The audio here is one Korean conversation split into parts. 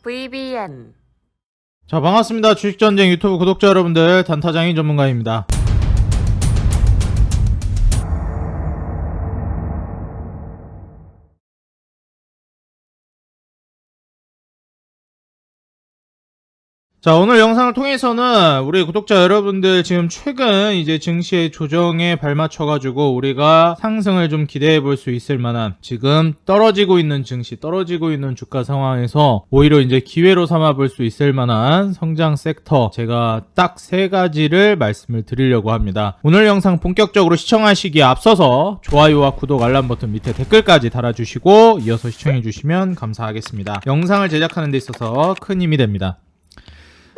VBN. 자, 반갑습니다. 주식전쟁 유튜브 구독자 여러분들, 단타장인 전문가입니다. 자, 오늘 영상을 통해서는 우리 구독자 여러분들 지금 최근 이제 증시의 조정에 발맞춰가지고 우리가 상승을 좀 기대해 볼 수 있을 만한, 지금 떨어지고 있는 증시, 떨어지고 있는 주가 상황에서 오히려 이제 기회로 삼아 볼 수 있을 만한 성장 섹터, 제가 딱 3가지를 말씀을 드리려고 합니다. 오늘 영상 본격적으로 시청하시기에 앞서서 좋아요와 구독, 알람 버튼 밑에 댓글까지 달아주시고 이어서 시청해 주시면 감사하겠습니다. 영상을 제작하는 데 있어서 큰 힘이 됩니다.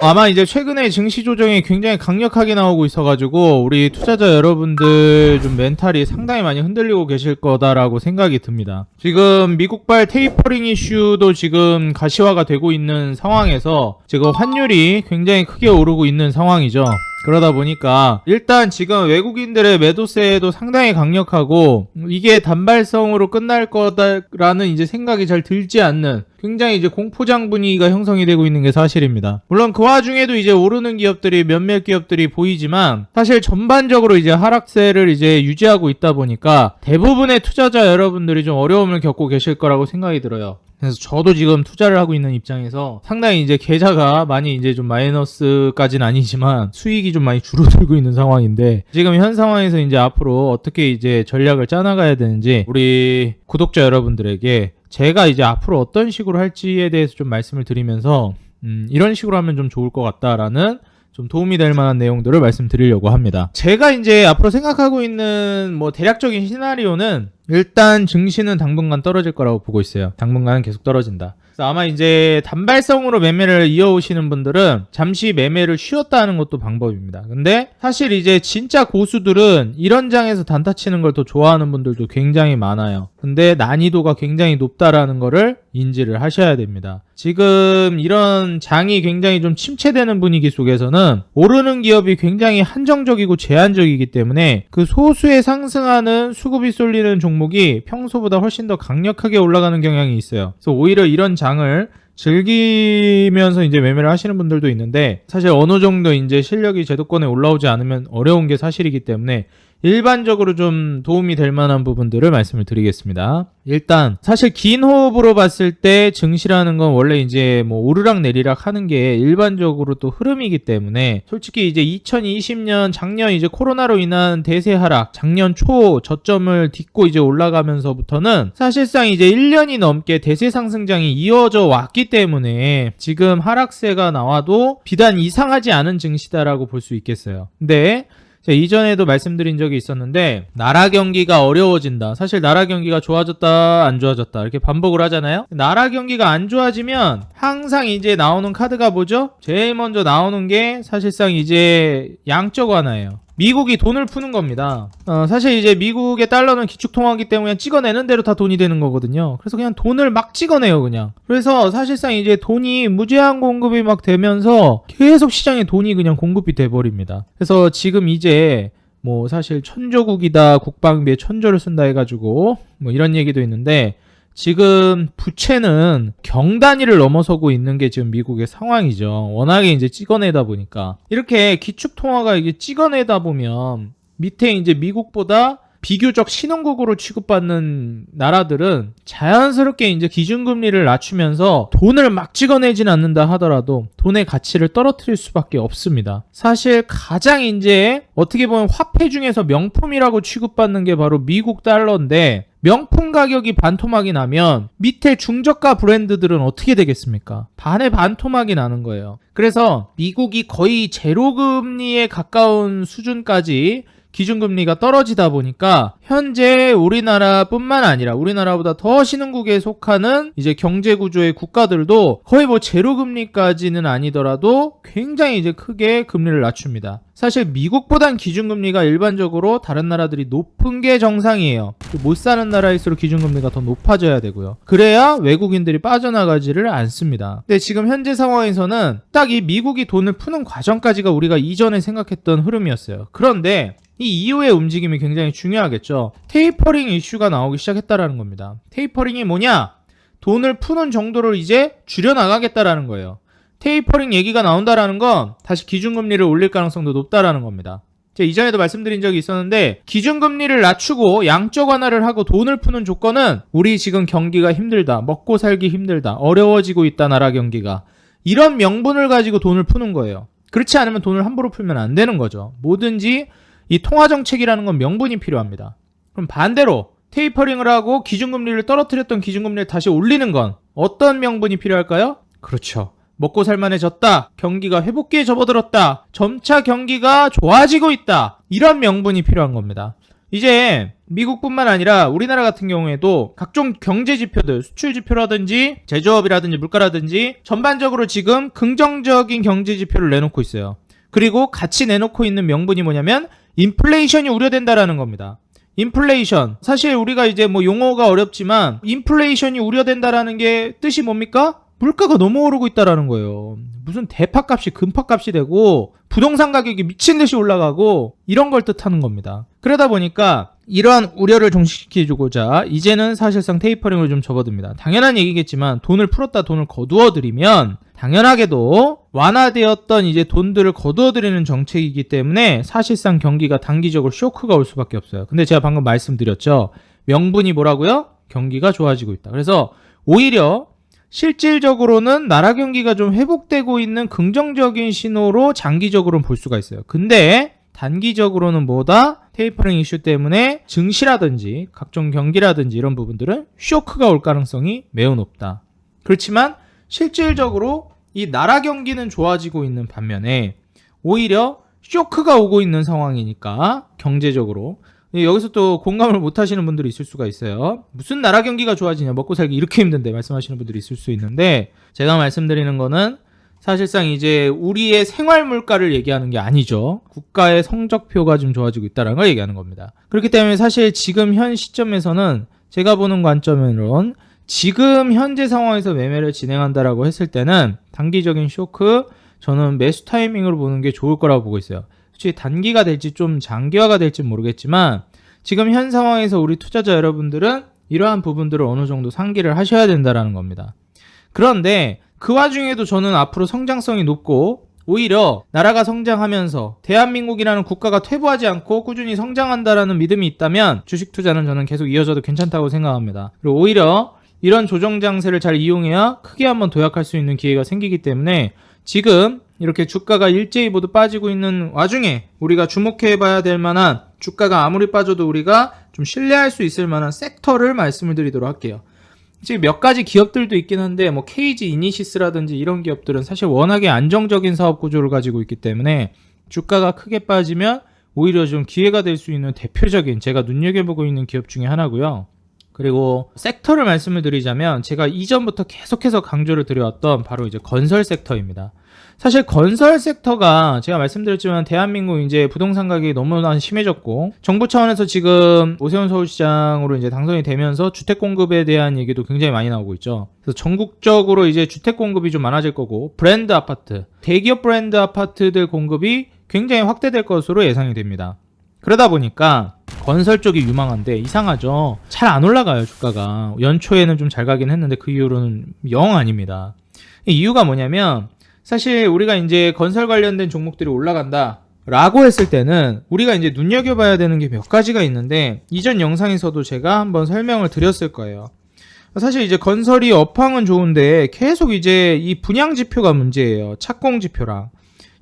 아마 이제 최근에 증시 조정이 굉장히 강력하게 나오고 있어가지고 우리 투자자 여러분들 좀 멘탈이 상당히 많이 흔들리고 계실 거다라고 생각이 듭니다. 지금 미국발 테이퍼링 이슈도 지금 가시화가 되고 있는 상황에서 지금 환율이 굉장히 크게 오르고 있는 상황이죠. 그러다 보니까 일단 지금 외국인들의 매도세도 상당히 강력하고 이게 단발성으로 끝날 거다라는 이제 생각이 잘 들지 않는, 굉장히 이제 공포장 분위기가 형성이 되고 있는 게 사실입니다. 물론 그 와중에도 이제 오르는 기업들이 몇몇 기업들이 보이지만 사실 전반적으로 이제 하락세를 이제 유지하고 있다 보니까 대부분의 투자자 여러분들이 좀 어려움을 겪고 계실 거라고 생각이 들어요. 그래서 저도 지금 투자를 하고 있는 입장에서 상당히 이제 계좌가 많이 이제 좀 마이너스까지는 아니지만 수익이 좀 많이 줄어들고 있는 상황인데, 지금 현 상황에서 이제 앞으로 어떻게 이제 전략을 짜나가야 되는지 우리 구독자 여러분들에게 제가 이제 앞으로 어떤 식으로 할지에 대해서 좀 말씀을 드리면서 이런 식으로 하면 좀 좋을 것 같다라는 좀 도움이 될 만한 내용들을 말씀드리려고 합니다. 제가 이제 앞으로 생각하고 있는 뭐 대략적인 시나리오는, 일단 증시는 당분간 떨어질 거라고 보고 있어요. 당분간은 계속 떨어진다. 그래서 아마 이제 단발성으로 매매를 이어오시는 분들은 잠시 매매를 쉬었다 하는 것도 방법입니다. 근데 사실 이제 진짜 고수들은 이런 장에서 단타 치는 걸 더 좋아하는 분들도 굉장히 많아요. 근데 난이도가 굉장히 높다라는 거를 인지를 하셔야 됩니다. 지금 이런 장이 굉장히 좀 침체되는 분위기 속에서는 오르는 기업이 굉장히 한정적이고 제한적이기 때문에 그 소수의 상승하는 수급이 쏠리는 종목이 평소보다 훨씬 더 강력하게 올라가는 경향이 있어요. 그래서 오히려 이런 장을 즐기면서 이제 매매를 하시는 분들도 있는데, 사실 어느 정도 이제 실력이 제도권에 올라오지 않으면 어려운 게 사실이기 때문에 일반적으로 좀 도움이 될 만한 부분들을 말씀을 드리겠습니다. 일단 사실 긴 호흡으로 봤을 때 증시라는 건 원래 이제 뭐 오르락 내리락 하는 게 일반적으로 또 흐름이기 때문에, 솔직히 이제 2020년 작년 이제 코로나로 인한 대세 하락, 작년 초 저점을 딛고 이제 올라가면서부터는 사실상 이제 1년이 넘게 대세 상승장이 이어져 왔기 때문에 지금 하락세가 나와도 비단 이상하지 않은 증시다라고 볼 수 있겠어요. 근데 제가 이전에도 말씀드린 적이 있었는데, 나라 경기가 어려워진다, 사실 나라 경기가 좋아졌다 안 좋아졌다 이렇게 반복을 하잖아요. 나라 경기가 안 좋아지면 항상 이제 나오는 카드가 뭐죠? 제일 먼저 나오는 게 사실상 이제 양적 완화예요. 미국이 돈을 푸는 겁니다. 사실 이제 미국의 달러는 기축통화이기 때문에 찍어내는 대로 다 돈이 되는 거거든요. 그래서 그냥 돈을 막 찍어내요, 그냥. 그래서 사실상 이제 돈이 무제한 공급이 막 되면서 계속 시장에 돈이 그냥 공급이 돼버립니다. 그래서 지금 이제 뭐 사실 천조국이다, 국방비에 천조를 쓴다 해가지고 뭐 이런 얘기도 있는데, 지금 부채는 경단위를 넘어서고 있는 게 지금 미국의 상황이죠. 워낙에 이제 찍어내다 보니까. 이렇게 기축통화가 이게 찍어내다 보면 밑에 이제 미국보다 비교적 신흥국으로 취급받는 나라들은 자연스럽게 이제 기준금리를 낮추면서 돈을 막 찍어내진 않는다 하더라도 돈의 가치를 떨어뜨릴 수밖에 없습니다. 사실 가장 이제 어떻게 보면 화폐 중에서 명품이라고 취급받는 게 바로 미국 달러인데, 명품 가격이 반토막이 나면 밑에 중저가 브랜드들은 어떻게 되겠습니까? 반의 반토막이 나는 거예요. 그래서 미국이 거의 제로금리에 가까운 수준까지 기준금리가 떨어지다 보니까 현재 우리나라뿐만 아니라 우리나라보다 더 신흥국에 속하는 이제 경제구조의 국가들도 거의 뭐 제로금리까지는 아니더라도 굉장히 이제 크게 금리를 낮춥니다. 사실 미국보단 기준금리가 일반적으로 다른 나라들이 높은 게 정상이에요. 못 사는 나라일수록 기준금리가 더 높아져야 되고요. 그래야 외국인들이 빠져나가지를 않습니다. 근데 지금 현재 상황에서는 딱 이 미국이 돈을 푸는 과정까지가 우리가 이전에 생각했던 흐름이었어요. 그런데 이 이후의 움직임이 굉장히 중요하겠죠. 테이퍼링 이슈가 나오기 시작했다라는 겁니다. 테이퍼링이 뭐냐? 돈을 푸는 정도를 이제 줄여나가겠다라는 거예요. 테이퍼링 얘기가 나온다라는 건 다시 기준금리를 올릴 가능성도 높다라는 겁니다. 제가 이전에도 말씀드린 적이 있었는데 기준금리를 낮추고 양적 완화를 하고 돈을 푸는 조건은 우리 지금 경기가 힘들다, 먹고 살기 힘들다, 어려워지고 있다 나라 경기가, 이런 명분을 가지고 돈을 푸는 거예요. 그렇지 않으면 돈을 함부로 풀면 안 되는 거죠. 뭐든지 이 통화정책이라는 건 명분이 필요합니다. 그럼 반대로 테이퍼링을 하고 기준금리를 떨어뜨렸던 기준금리를 다시 올리는 건 어떤 명분이 필요할까요? 그렇죠. 먹고 살만해졌다, 경기가 회복기에 접어들었다, 점차 경기가 좋아지고 있다, 이런 명분이 필요한 겁니다. 이제 미국뿐만 아니라 우리나라 같은 경우에도 각종 경제 지표들, 수출 지표라든지 제조업이라든지 물가라든지 전반적으로 지금 긍정적인 경제 지표를 내놓고 있어요. 그리고 같이 내놓고 있는 명분이 뭐냐면 인플레이션이 우려된다라는 겁니다. 인플레이션, 사실 우리가 이제 뭐 용어가 어렵지만 인플레이션이 우려된다라는 게 뜻이 뭡니까? 물가가 너무 오르고 있다라는 거예요. 무슨 대파값이 금파값이 되고 부동산 가격이 미친듯이 올라가고 이런 걸 뜻하는 겁니다. 그러다 보니까 이러한 우려를 종식시켜주고자 이제는 사실상 테이퍼링을 좀 접어듭니다. 당연한 얘기겠지만 돈을 풀었다 돈을 거두어들이면 당연하게도 완화되었던 이제 돈들을 거두어들이는 정책이기 때문에 사실상 경기가 단기적으로 쇼크가 올 수밖에 없어요. 근데 제가 방금 말씀드렸죠. 명분이 뭐라고요? 경기가 좋아지고 있다. 그래서 오히려 실질적으로는 나라 경기가 좀 회복되고 있는 긍정적인 신호로 장기적으로는 볼 수가 있어요. 근데 단기적으로는 뭐다? 테이퍼링 이슈 때문에 증시라든지 각종 경기라든지 이런 부분들은 쇼크가 올 가능성이 매우 높다. 그렇지만 실질적으로 이 나라 경기는 좋아지고 있는 반면에 오히려 쇼크가 오고 있는 상황이니까 경제적으로 여기서 또 공감을 못 하시는 분들이 있을 수가 있어요. 무슨 나라 경기가 좋아지냐, 먹고 살기 이렇게 힘든데 말씀하시는 분들이 있을 수 있는데, 제가 말씀드리는 거는 사실상 이제 우리의 생활 물가를 얘기하는 게 아니죠. 국가의 성적표가 좀 좋아지고 있다는 걸 얘기하는 겁니다. 그렇기 때문에 사실 지금 현 시점에서는 제가 보는 관점으로는 지금 현재 상황에서 매매를 진행한다라고 했을 때는 단기적인 쇼크, 저는 매수 타이밍으로 보는 게 좋을 거라고 보고 있어요. 단기가 될지 좀 장기화가 될지 모르겠지만 지금 현 상황에서 우리 투자자 여러분들은 이러한 부분들을 어느 정도 상기를 하셔야 된다라는 겁니다. 그런데 그 와중에도 저는 앞으로 성장성이 높고 오히려 나라가 성장하면서 대한민국이라는 국가가 퇴보하지 않고 꾸준히 성장한다라는 믿음이 있다면 주식 투자는 저는 계속 이어져도 괜찮다고 생각합니다. 그리고 오히려 이런 조정 장세를 잘 이용해야 크게 한번 도약할 수 있는 기회가 생기기 때문에 지금 이렇게 주가가 일제히 모두 빠지고 있는 와중에 우리가 주목해봐야 될 만한, 주가가 아무리 빠져도 우리가 좀 신뢰할 수 있을 만한 섹터를 말씀을 드리도록 할게요. 지금 몇 가지 기업들도 있긴 한데 뭐 KG 이니시스라든지 이런 기업들은 사실 워낙에 안정적인 사업 구조를 가지고 있기 때문에 주가가 크게 빠지면 오히려 좀 기회가 될 수 있는 대표적인, 제가 눈여겨보고 있는 기업 중에 하나고요. 그리고 섹터를 말씀을 드리자면 제가 이전부터 계속해서 강조를 드려왔던 바로 이제 건설 섹터입니다. 사실 건설 섹터가 제가 말씀드렸지만 대한민국 이제 부동산 가격이 너무나 심해졌고 정부 차원에서 지금 오세훈 서울시장으로 이제 당선이 되면서 주택 공급에 대한 얘기도 굉장히 많이 나오고 있죠. 그래서 전국적으로 이제 주택 공급이 좀 많아질 거고 브랜드 아파트, 대기업 브랜드 아파트들 공급이 굉장히 확대될 것으로 예상이 됩니다. 그러다 보니까 건설 쪽이 유망한데 이상하죠. 잘 안 올라가요, 주가가. 연초에는 좀 잘 가긴 했는데 그 이후로는 영 아닙니다. 이유가 뭐냐면 사실 우리가 이제 건설 관련된 종목들이 올라간다 라고 했을 때는 우리가 이제 눈여겨봐야 되는 게 몇 가지가 있는데 이전 영상에서도 제가 한번 설명을 드렸을 거예요. 사실 이제 건설이 업황은 좋은데 계속 이제 이 분양 지표가 문제예요. 착공 지표랑.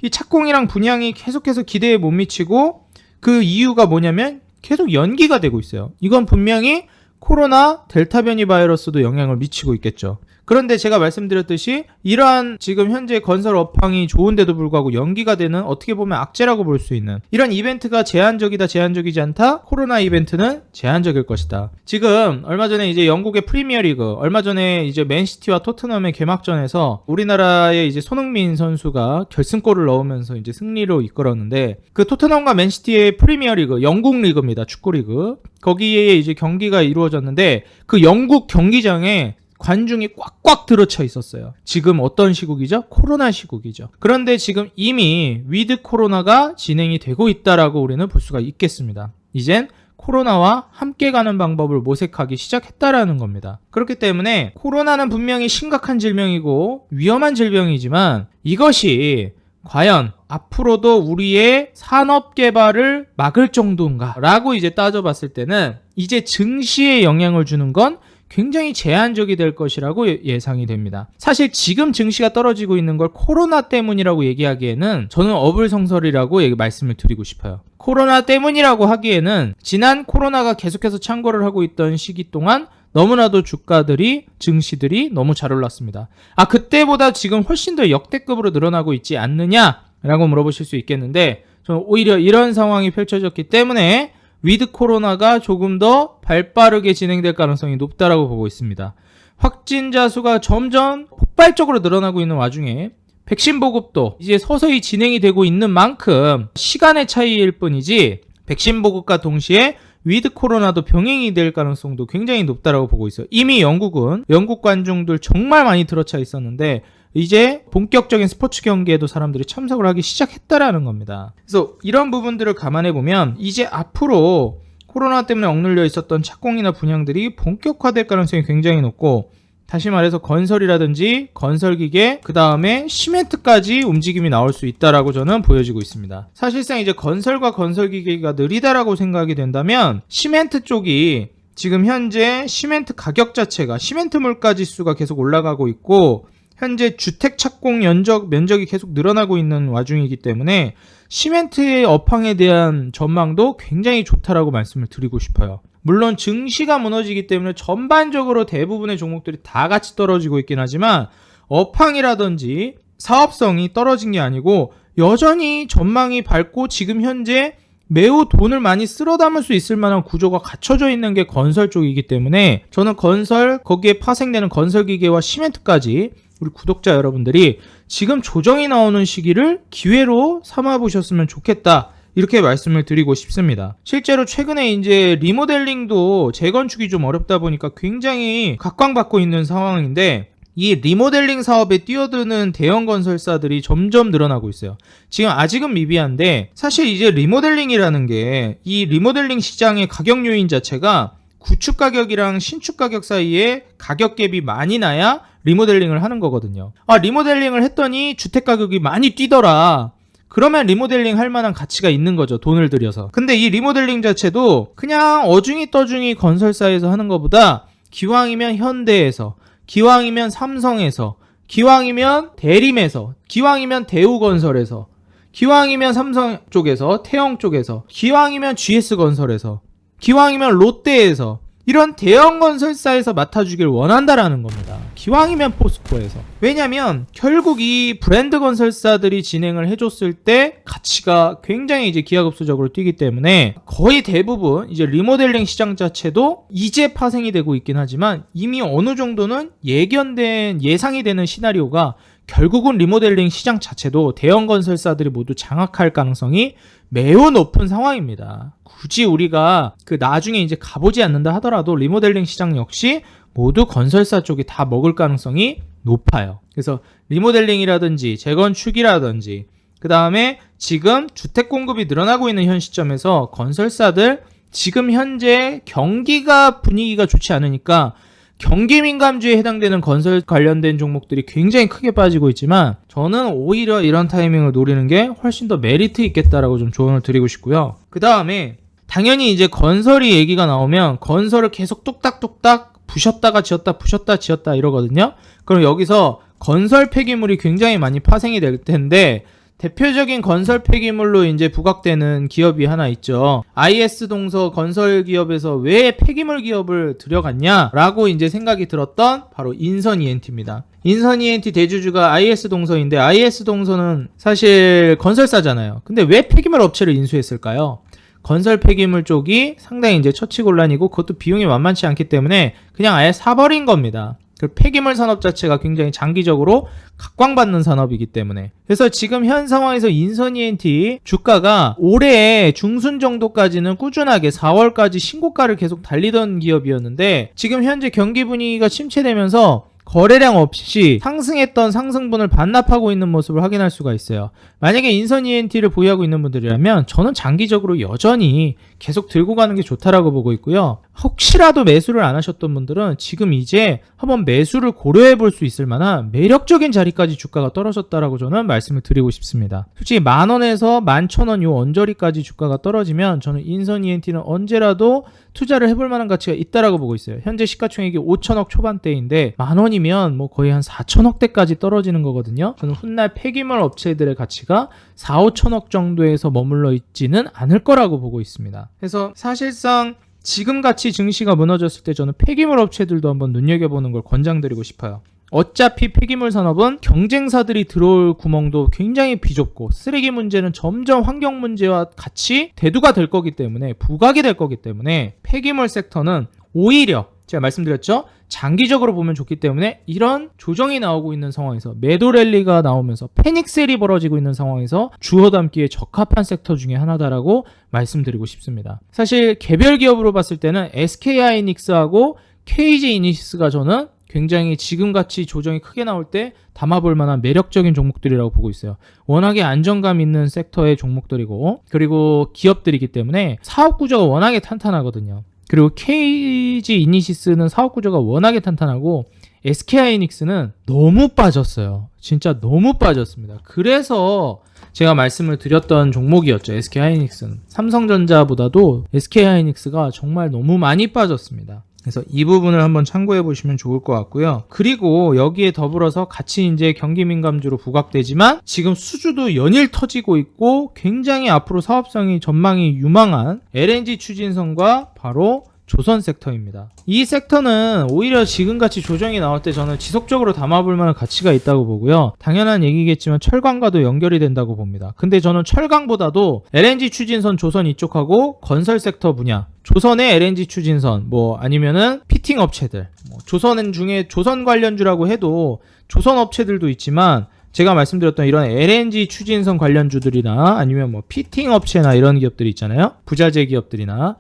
이 착공이랑 분양이 계속해서 기대에 못 미치고 그 이유가 뭐냐면 계속 연기가 되고 있어요. 이건 분명히 코로나 델타 변이 바이러스도 영향을 미치고 있겠죠. 그런데 제가 말씀드렸듯이 이러한 지금 현재 건설 업황이 좋은데도 불구하고 연기가 되는, 어떻게 보면 악재라고 볼 수 있는 이런 이벤트가 제한적이다, 제한적이지 않다? 코로나 이벤트는 제한적일 것이다. 지금 얼마 전에 이제 영국의 프리미어리그, 얼마 전에 이제 맨시티와 토트넘의 개막전에서 우리나라의 이제 손흥민 선수가 결승골을 넣으면서 이제 승리로 이끌었는데, 그 토트넘과 맨시티의 프리미어리그, 영국 리그입니다. 축구 리그. 거기에 이제 경기가 이루어졌는데 그 영국 경기장에 관중이 꽉꽉 들어차 있었어요. 지금 어떤 시국이죠? 코로나 시국이죠. 그런데 지금 이미 위드 코로나가 진행이 되고 있다라고 우리는 볼 수가 있겠습니다. 이젠 코로나와 함께 가는 방법을 모색하기 시작했다라는 겁니다. 그렇기 때문에 코로나는 분명히 심각한 질병이고 위험한 질병이지만 이것이 과연 앞으로도 우리의 산업 개발을 막을 정도인가 라고 이제 따져봤을 때는 이제 증시에 영향을 주는 건 굉장히 제한적이 될 것이라고 예상이 됩니다. 사실 지금 증시가 떨어지고 있는 걸 코로나 때문이라고 얘기하기에는 저는 어불성설이라고 말씀을 드리고 싶어요. 코로나 때문이라고 하기에는 지난 코로나가 계속해서 창궐을 하고 있던 시기 동안 너무나도 주가들이 증시들이 너무 잘 올랐습니다. 그때보다 지금 훨씬 더 역대급으로 늘어나고 있지 않느냐라고 물어보실 수 있겠는데 저는 오히려 이런 상황이 펼쳐졌기 때문에 위드 코로나가 조금 더 발빠르게 진행될 가능성이 높다라고 보고 있습니다. 확진자 수가 점점 폭발적으로 늘어나고 있는 와중에 백신 보급도 이제 서서히 진행이 되고 있는 만큼 시간의 차이일 뿐이지 백신 보급과 동시에 위드 코로나도 병행이 될 가능성도 굉장히 높다라고 보고 있어요. 이미 영국은 영국 관중들 정말 많이 들어차 있었는데 이제 본격적인 스포츠 경기에도 사람들이 참석을 하기 시작했다라는 겁니다. 그래서 이런 부분들을 감안해 보면 이제 앞으로 코로나 때문에 억눌려 있었던 착공이나 분양들이 본격화될 가능성이 굉장히 높고 다시 말해서 건설이라든지 건설기계 그 다음에 시멘트까지 움직임이 나올 수 있다라고 저는 보여지고 있습니다. 사실상 이제 건설과 건설기계가 느리다라고 생각이 된다면 시멘트 쪽이 지금 현재 시멘트 가격 자체가 시멘트 물가 지수가 계속 올라가고 있고 현재 주택 착공 면적이 계속 늘어나고 있는 와중이기 때문에 시멘트의 업황에 대한 전망도 굉장히 좋다라고 말씀을 드리고 싶어요. 물론 증시가 무너지기 때문에 전반적으로 대부분의 종목들이 다 같이 떨어지고 있긴 하지만 업황이라든지 사업성이 떨어진 게 아니고 여전히 전망이 밝고 지금 현재 매우 돈을 많이 쓸어 담을 수 있을 만한 구조가 갖춰져 있는 게 건설 쪽이기 때문에 저는 건설, 거기에 파생되는 건설기계와 시멘트까지 우리 구독자 여러분들이 지금 조정이 나오는 시기를 기회로 삼아보셨으면 좋겠다. 이렇게 말씀을 드리고 싶습니다. 실제로 최근에 이제 리모델링도 재건축이 좀 어렵다 보니까 굉장히 각광받고 있는 상황인데 이 리모델링 사업에 뛰어드는 대형 건설사들이 점점 늘어나고 있어요. 지금 아직은 미비한데 사실 이제 리모델링이라는 게 이 리모델링 시장의 가격 요인 자체가 구축 가격이랑 신축 가격 사이에 가격 갭이 많이 나야 리모델링을 하는 거거든요. 리모델링을 했더니 주택 가격이 많이 뛰더라. 그러면 리모델링 할 만한 가치가 있는 거죠. 돈을 들여서. 근데 이 리모델링 자체도 그냥 어중이 떠중이 건설사에서 하는 것보다 기왕이면 현대에서, 기왕이면 삼성에서, 기왕이면 대림에서, 기왕이면 대우건설에서, 기왕이면 삼성 쪽에서, 태영 쪽에서, 기왕이면 GS건설에서, 기왕이면 롯데에서 이런 대형 건설사에서 맡아주길 원한다라는 겁니다. 기왕이면 포스코에서. 왜냐면 결국 이 브랜드 건설사들이 진행을 해줬을 때 가치가 굉장히 이제 기하급수적으로 뛰기 때문에 거의 대부분 이제 리모델링 시장 자체도 이제 파생이 되고 있긴 하지만 이미 어느 정도는 예상이 되는 시나리오가 결국은 리모델링 시장 자체도 대형 건설사들이 모두 장악할 가능성이 매우 높은 상황입니다. 굳이 우리가 나중에 이제 가보지 않는다 하더라도 리모델링 시장 역시 모두 건설사 쪽이 다 먹을 가능성이 높아요. 그래서 리모델링이라든지 재건축이라든지 그 다음에 지금 주택 공급이 늘어나고 있는 현 시점에서 건설사들 지금 현재 경기가 분위기가 좋지 않으니까 경기 민감주에 해당되는 건설 관련된 종목들이 굉장히 크게 빠지고 있지만 저는 오히려 이런 타이밍을 노리는 게 훨씬 더 메리트 있겠다라고 좀 조언을 드리고 싶고요. 그 다음에 당연히 이제 건설이 얘기가 나오면 건설을 계속 뚝딱뚝딱 부셨다가 지었다 부셨다 지었다 이러거든요. 그럼 여기서 건설 폐기물이 굉장히 많이 파생이 될 텐데 대표적인 건설 폐기물로 이제 부각되는 기업이 하나 있죠. IS 동서 건설 기업에서 왜 폐기물 기업을 들여갔냐라고 이제 생각이 들었던 바로 인선 ENT입니다. 인선 ENT 대주주가 IS 동서인데 IS 동서는 사실 건설사잖아요. 근데 왜 폐기물 업체를 인수했을까요? 건설 폐기물 쪽이 상당히 이제 처치곤란이고 그것도 비용이 만만치 않기 때문에 그냥 아예 사버린 겁니다. 그 폐기물 산업 자체가 굉장히 장기적으로 각광받는 산업이기 때문에. 그래서 지금 현 상황에서 인선 ENT 주가가 올해 중순 정도까지는 꾸준하게 4월까지 신고가를 계속 달리던 기업이었는데 지금 현재 경기 분위기가 침체되면서 거래량 없이 상승했던 상승분을 반납하고 있는 모습을 확인할 수가 있어요. 만약에 인선 ENT를 보유하고 있는 분들이라면 저는 장기적으로 여전히 계속 들고 가는 게 좋다라고 보고 있고요. 혹시라도 매수를 안 하셨던 분들은 지금 이제 한번 매수를 고려해 볼 수 있을 만한 매력적인 자리까지 주가가 떨어졌다라고 저는 말씀을 드리고 싶습니다. 솔직히 10,000원에서 11,000원 요 언저리까지 주가가 떨어지면 저는 인선 ENT는 언제라도 투자를 해볼 만한 가치가 있다라고 보고 있어요. 현재 시가총액이 5천억 초반대인데 10,000원이면 뭐 거의 한 4천억대까지 떨어지는 거거든요. 저는 훗날 폐기물 업체들의 가치가 4, 5천억 정도에서 머물러 있지는 않을 거라고 보고 있습니다. 그래서 사실상 지금같이 증시가 무너졌을 때 저는 폐기물 업체들도 한번 눈여겨보는 걸 권장드리고 싶어요. 어차피 폐기물 산업은 경쟁사들이 들어올 구멍도 굉장히 비좁고 쓰레기 문제는 점점 환경 문제와 같이 대두가 될 거기 때문에 부각이 될 거기 때문에 폐기물 섹터는 오히려 제가 말씀드렸죠? 장기적으로 보면 좋기 때문에 이런 조정이 나오고 있는 상황에서 매도 랠리가 나오면서 패닉셀이 벌어지고 있는 상황에서 주워 담기에 적합한 섹터 중에 하나다라고 말씀드리고 싶습니다. 사실 개별 기업으로 봤을 때는 SK하이닉스하고 KG이니시스가 저는 굉장히 지금같이 조정이 크게 나올 때 담아볼 만한 매력적인 종목들이라고 보고 있어요. 워낙에 안정감 있는 섹터의 종목들이고 그리고 기업들이기 때문에 사업 구조가 워낙에 탄탄하거든요. 그리고 KG이니시스는 사업 구조가 워낙에 탄탄하고 SK하이닉스는 너무 빠졌어요. 진짜 너무 빠졌습니다. 그래서 제가 말씀을 드렸던 종목이었죠. SK하이닉스는. 삼성전자보다도 SK하이닉스가 정말 너무 많이 빠졌습니다. 그래서 이 부분을 한번 참고해 보시면 좋을 것 같고요. 그리고 여기에 더불어서 같이 이제 경기 민감주로 부각되지만 지금 수주도 연일 터지고 있고 굉장히 앞으로 사업성이 전망이 유망한 LNG 추진선과 바로 조선 섹터입니다. 이 섹터는 오히려 지금같이 조정이 나올 때 저는 지속적으로 담아볼 만한 가치가 있다고 보고요. 당연한 얘기겠지만 철강과도 연결이 된다고 봅니다. 근데 저는 철강보다도 LNG 추진선 조선 이쪽하고 건설 섹터 분야 조선의 LNG 추진선 뭐 아니면은 피팅 업체들 조선 중에 조선 관련주라고 해도 조선 업체들도 있지만 제가 말씀드렸던 이런 LNG 추진선 관련주들이나 아니면 뭐 피팅 업체나 이런 기업들이 있잖아요. 부자재 기업들이나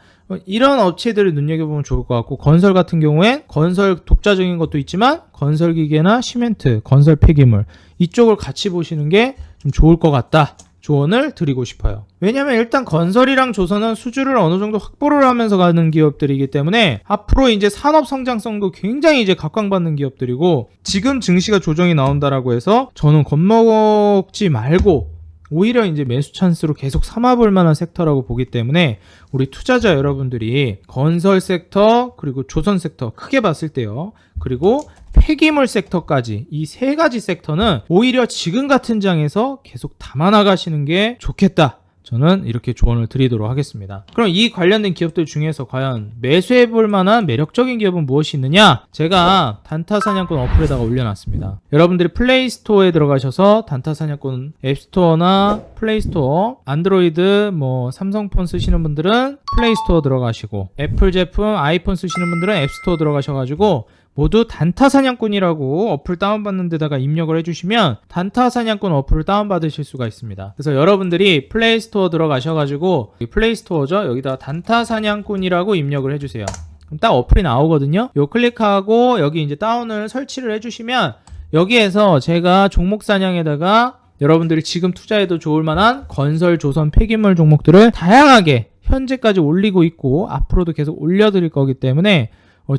이런 업체들을 눈여겨보면 좋을 것 같고 건설 같은 경우엔 건설 독자적인 것도 있지만 건설 기계나 시멘트, 건설 폐기물 이쪽을 같이 보시는 게 좀 좋을 것 같다. 조언을 드리고 싶어요. 왜냐면 일단 건설이랑 조선은 수주를 어느 정도 확보를 하면서 가는 기업들이기 때문에 앞으로 이제 산업 성장성도 굉장히 이제 각광받는 기업들이고 지금 증시가 조정이 나온다라고 해서 저는 겁먹지 말고 오히려 이제 매수 찬스로 계속 삼아볼 만한 섹터라고 보기 때문에 우리 투자자 여러분들이 건설 섹터 그리고 조선 섹터 크게 봤을 때요. 그리고 폐기물 섹터까지 이 세 가지 섹터는 오히려 지금 같은 장에서 계속 담아 나가시는 게 좋겠다. 저는 이렇게 조언을 드리도록 하겠습니다. 그럼 이 관련된 기업들 중에서 과연 매수해볼 만한 매력적인 기업은 무엇이 있느냐? 제가 단타사냥꾼 어플에다가 올려놨습니다. 여러분들이 플레이스토어에 들어가셔서 단타사냥꾼 앱스토어나 플레이스토어, 안드로이드, 삼성폰 쓰시는 분들은 플레이스토어 들어가시고 애플 제품, 아이폰 쓰시는 분들은 앱스토어 들어가셔가지고 모두 단타사냥꾼이라고 어플 다운받는 데다가 입력을 해주시면 단타사냥꾼 어플을 다운받으실 수가 있습니다. 그래서 여러분들이 플레이스토어 들어가셔가지고 플레이스토어죠. 여기다 단타사냥꾼이라고 입력을 해주세요. 그럼 딱 어플이 나오거든요. 요 클릭하고 여기 이제 다운을 설치를 해주시면 여기에서 제가 종목 사냥에다가 여러분들이 지금 투자해도 좋을 만한 건설, 조선, 폐기물 종목들을 다양하게 현재까지 올리고 있고 앞으로도 계속 올려드릴 거기 때문에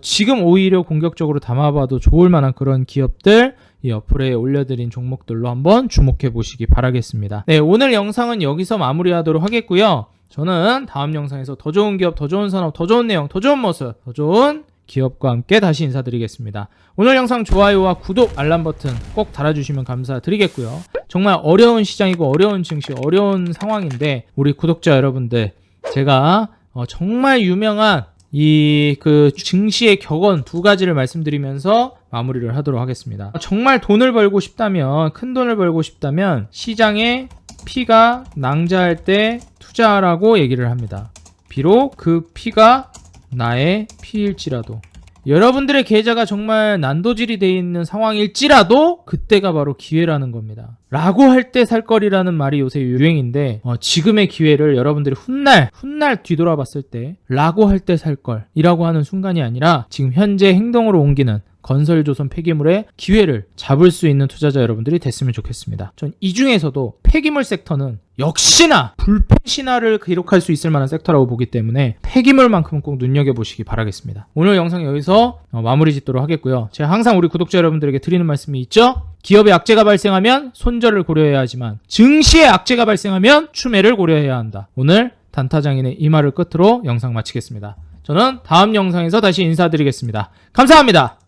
지금 오히려 공격적으로 담아봐도 좋을 만한 그런 기업들 이 어플에 올려드린 종목들로 한번 주목해 보시기 바라겠습니다. 네, 오늘 영상은 여기서 마무리하도록 하겠고요. 저는 다음 영상에서 더 좋은 기업, 더 좋은 산업, 더 좋은 내용, 더 좋은 모습, 더 좋은 기업과 함께 다시 인사드리겠습니다. 오늘 영상 좋아요와 구독, 알람 버튼 꼭 달아주시면 감사드리겠고요. 정말 어려운 시장이고 어려운 증시, 어려운 상황인데 우리 구독자 여러분들 제가 정말 유명한 그 증시의 격언 두 가지를 말씀드리면서 마무리를 하도록 하겠습니다. 정말 돈을 벌고 싶다면, 큰 돈을 벌고 싶다면 시장에 피가 낭자할 때 투자하라고 얘기를 합니다. 비록 그 피가 나의 피일지라도, 여러분들의 계좌가 정말 난도질이 되어 있는 상황일지라도 그때가 바로 기회라는 겁니다. 라고 할 때 살 거리라는 말이 요새 유행인데 지금의 기회를 여러분들이 훗날 뒤돌아봤을 때 라고 할 때 살 걸 이라고 하는 순간이 아니라 지금 현재 행동으로 옮기는 건설조선 폐기물의 기회를 잡을 수 있는 투자자 여러분들이 됐으면 좋겠습니다. 전 이 중에서도 폐기물 섹터는 역시나 불패 신화를 기록할 수 있을 만한 섹터라고 보기 때문에 폐기물만큼은 꼭 눈여겨보시기 바라겠습니다. 오늘 영상 여기서 마무리 짓도록 하겠고요. 제가 항상 우리 구독자 여러분들에게 드리는 말씀이 있죠? 기업에 악재가 발생하면 손절을 고려해야 하지만 증시에 악재가 발생하면 추매를 고려해야 한다. 오늘 단타장인의 이 말을 끝으로 영상 마치겠습니다. 저는 다음 영상에서 다시 인사드리겠습니다. 감사합니다.